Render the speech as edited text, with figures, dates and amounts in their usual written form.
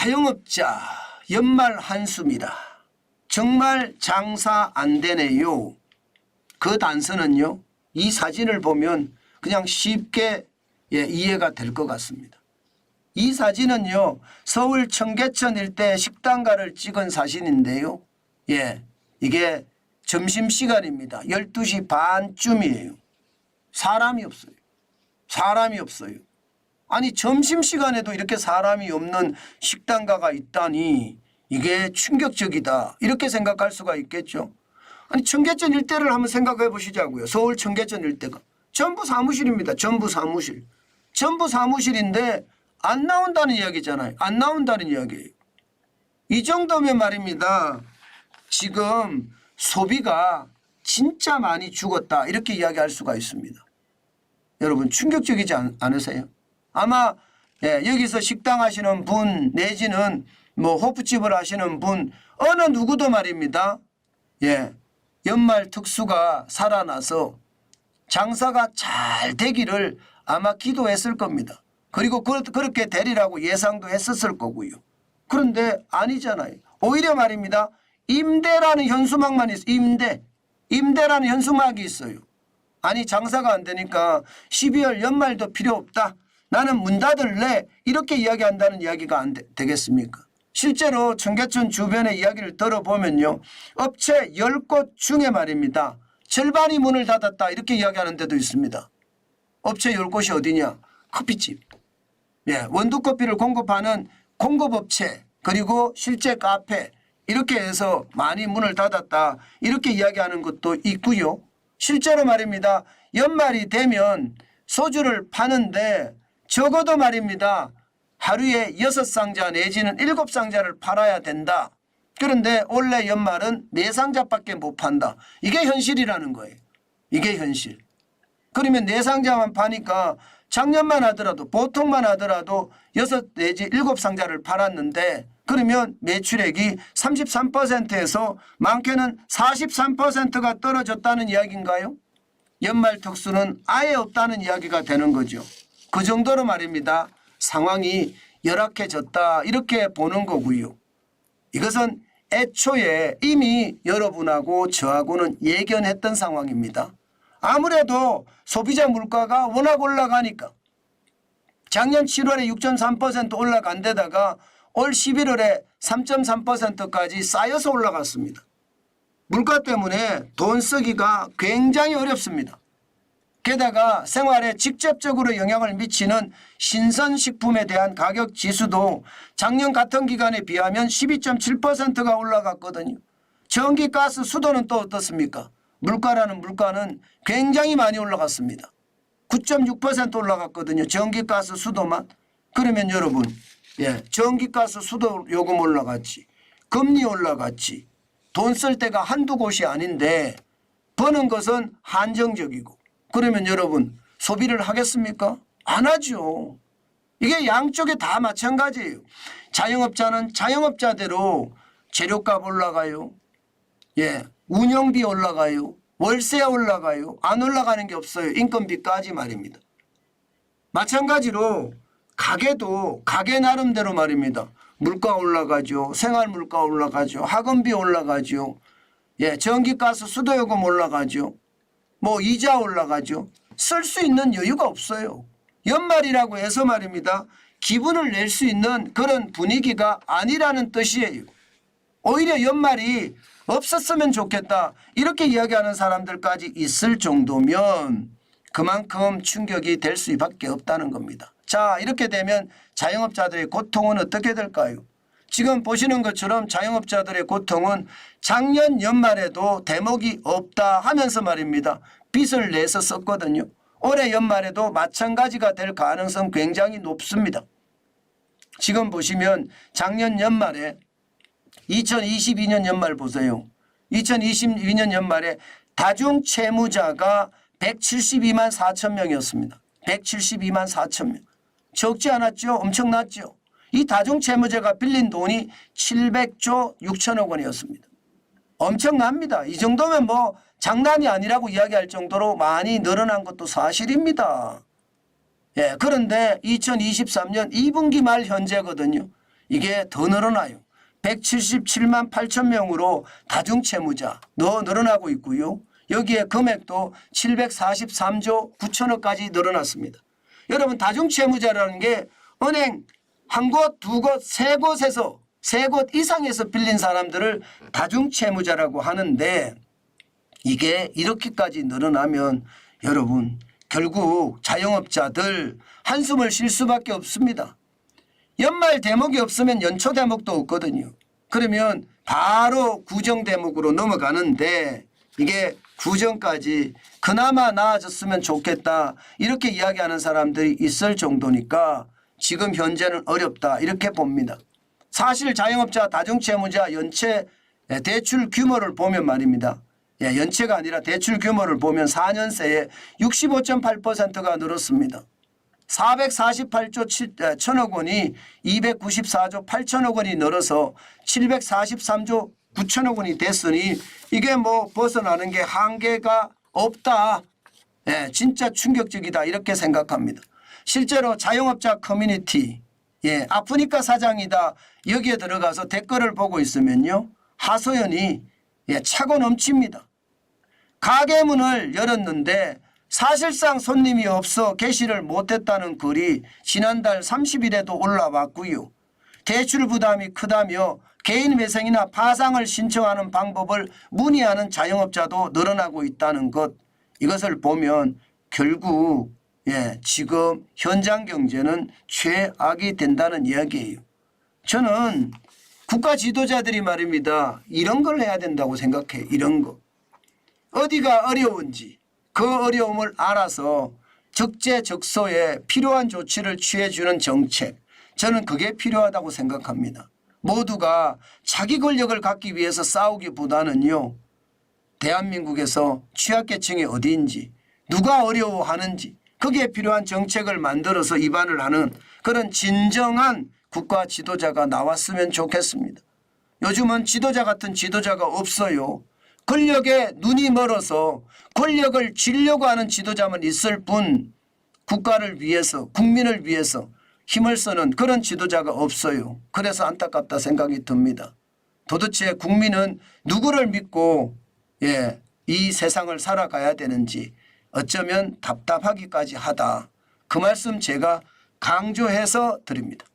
자영업자 연말 한숨이다. 정말 장사 안 되네요. 그 단서는요, 이 사진을 보면 그냥 쉽게 이해가 될 것 같습니다. 이 사진은요, 서울 청계천 일대 식당가를 찍은 사진인데요. 이게 점심시간입니다. 12시 반쯤이에요. 사람이 없어요. 사람이 없어요. 아니, 점심시간에도 이렇게 사람이 없는 식당가가 있다니 이게 충격적이다. 이렇게 생각할 수가 있겠죠. 아니, 청계천 일대를 한번 생각해 보시자고요. 서울 청계천 일대가. 전부 사무실입니다. 전부 사무실. 전부 사무실인데 안 나온다는 이야기잖아요. 안 나온다는 이야기예요. 이 정도면 말입니다. 지금 소비가 진짜 많이 죽었다. 이렇게 이야기할 수가 있습니다. 여러분 충격적이지 않으세요? 아마 여기서 식당 하시는 분 내지는 뭐 호프집을 하시는 분 어느 누구도 말입니다. 연말 특수가 살아나서 장사가 잘 되기를 아마 기도했을 겁니다. 그리고 그렇게 되리라고 예상도 했었을 거고요. 그런데 아니잖아요. 오히려 말입니다. 임대라는 현수막만 있어요. 임대라는 현수막이 있어요. 아니, 장사가 안 되니까 12월 연말도 필요 없다. 나는 문 닫을래. 이렇게 이야기한다는 이야기가 안 되겠습니까? 실제로 청계천 주변의 이야기를 들어보면요. 업체 10곳 중에 말입니다. 절반이 문을 닫았다. 이렇게 이야기하는 데도 있습니다. 업체 10곳이 어디냐? 커피집. 원두커피를 공급하는 공급업체 그리고 실제 카페 이렇게 해서 많이 문을 닫았다. 이렇게 이야기하는 것도 있고요. 실제로 말입니다. 연말이 되면 소주를 파는데 적어도 말입니다. 하루에 6상자 내지는 7상자를 팔아야 된다. 그런데 올해 연말은 4상자밖에 못 판다. 이게 현실이라는 거예요. 이게 현실. 그러면 4상자만 파니까 작년만 하더라도 보통만 하더라도 6 내지 7상자를 팔았는데 그러면 매출액이 33%에서 많게는 43%가 떨어졌다는 이야기인가요? 연말 특수는 아예 없다는 이야기가 되는 거죠. 그 정도로 말입니다. 상황이 열악해졌다 이렇게 보는 거고요. 이것은 애초에 이미 여러분하고 저하고는 예견했던 상황입니다. 아무래도 소비자 물가가 워낙 올라가니까 작년 7월에 6.3% 올라간 데다가 올 11월에 3.3%까지 쌓여서 올라갔습니다. 물가 때문에 돈 쓰기가 굉장히 어렵습니다. 게다가 생활에 직접적으로 영향을 미치는 신선식품에 대한 가격 지수도 작년 같은 기간에 비하면 12.7%가 올라갔거든요. 전기, 가스, 수도는 또 어떻습니까? 물가는 굉장히 많이 올라갔습니다. 9.6% 올라갔거든요. 전기, 가스, 수도만. 그러면 여러분 전기, 가스, 수도 요금 올라갔지. 금리 올라갔지. 돈 쓸 데가 한두 곳이 아닌데 버는 것은 한정적이고 그러면 여러분 소비를 하겠습니까? 안 하죠. 이게 양쪽에 다 마찬가지예요. 자영업자는 자영업자대로 재료값 올라가요. 운영비 올라가요. 월세 올라가요. 안 올라가는 게 없어요. 인건비까지 말입니다. 마찬가지로 가게도 가게 나름대로 말입니다. 물가 올라가죠. 생활물가 올라가죠. 학원비 올라가죠. 전기가스 수도요금 올라가죠. 뭐 이자 올라가죠. 쓸 수 있는 여유가 없어요. 연말이라고 해서 말입니다. 기분을 낼 수 있는 그런 분위기가 아니라는 뜻이에요. 오히려 연말이 없었으면 좋겠다 이렇게 이야기하는 사람들까지 있을 정도면 그만큼 충격이 될 수밖에 없다는 겁니다. 자, 이렇게 되면 자영업자들의 고통은 어떻게 될까요? 지금 보시는 것처럼 자영업자들의 고통은 작년 연말에도 대목이 없다 하면서 말입니다. 빚을 내서 썼거든요. 올해 연말에도 마찬가지가 될 가능성 굉장히 높습니다. 지금 보시면 작년 연말에 2022년 연말 보세요. 2022년 연말에 다중채무자가 172만 4천 명이었습니다. 172만 4천 명. 적지 않았죠? 엄청났죠? 이 다중채무자가 빌린 돈이 700조 6천억 원이었습니다. 엄청납니다. 이 정도면 뭐 장난이 아니라고 이야기할 정도로 많이 늘어난 것도 사실입니다. 그런데 2023년 2분기 말 현재거든요. 이게 더 늘어나요. 177만 8천 명으로 다중채무자 더 늘어나고 있고요. 여기에 금액도 743조 9천억까지 늘어났습니다. 여러분 다중채무자라는 게 은행 한 곳, 두 곳, 세 곳에서 세 곳 이상에서 빌린 사람들을 다중채무자라고 하는데 이게 이렇게까지 늘어나면 여러분 결국 자영업자들 한숨을 쉴 수밖에 없습니다. 연말 대목이 없으면 연초 대목도 없거든요. 그러면 바로 구정 대목으로 넘어가는데 이게 구정까지 그나마 나아졌으면 좋겠다 이렇게 이야기하는 사람들이 있을 정도니까 지금 현재는 어렵다 이렇게 봅니다. 사실 자영업자 다중채무자 연체 대출 규모를 보면 말입니다. 연체가 아니라 대출 규모를 보면 4년 새에 65.8%가 늘었습니다. 448조 1천억 원이 294조 8천억 원이 늘어서 743조 9천억 원이 됐으니 이게 뭐 벗어나는 게 한계가 없다. 진짜 충격적이다 이렇게 생각합니다. 실제로 자영업자 커뮤니티 아프니까 사장이다 여기에 들어가서 댓글을 보고 있으면요. 하소연이 차고 넘칩니다. 가게 문을 열었는데 사실상 손님이 없어 개시를 못했다는 글이 지난달 30일에도 올라왔고요. 대출 부담이 크다며 개인 회생이나 파상을 신청하는 방법을 문의하는 자영업자도 늘어나고 있다는 것. 이것을 보면 결국 지금 현장 경제는 최악이 된다는 이야기예요. 저는 국가 지도자들이 말입니다. 이런 걸 해야 된다고 생각해요. 이런 거. 어디가 어려운지 그 어려움을 알아서 적재적소에 필요한 조치를 취해주는 정책. 저는 그게 필요하다고 생각합니다. 모두가 자기 권력을 갖기 위해서 싸우기보다는요. 대한민국에서 취약계층이 어디인지 누가 어려워하는지 거기에 필요한 정책을 만들어서 입안을 하는 그런 진정한 국가 지도자가 나왔으면 좋겠습니다. 요즘은 지도자 같은 지도자가 없어요. 권력에 눈이 멀어서 권력을 쥐려고 하는 지도자만 있을 뿐 국가를 위해서 국민을 위해서 힘을 쓰는 그런 지도자가 없어요. 그래서 안타깝다 생각이 듭니다. 도대체 국민은 누구를 믿고 이 세상을 살아가야 되는지 어쩌면 답답하기까지 하다. 그 말씀 제가 강조해서 드립니다.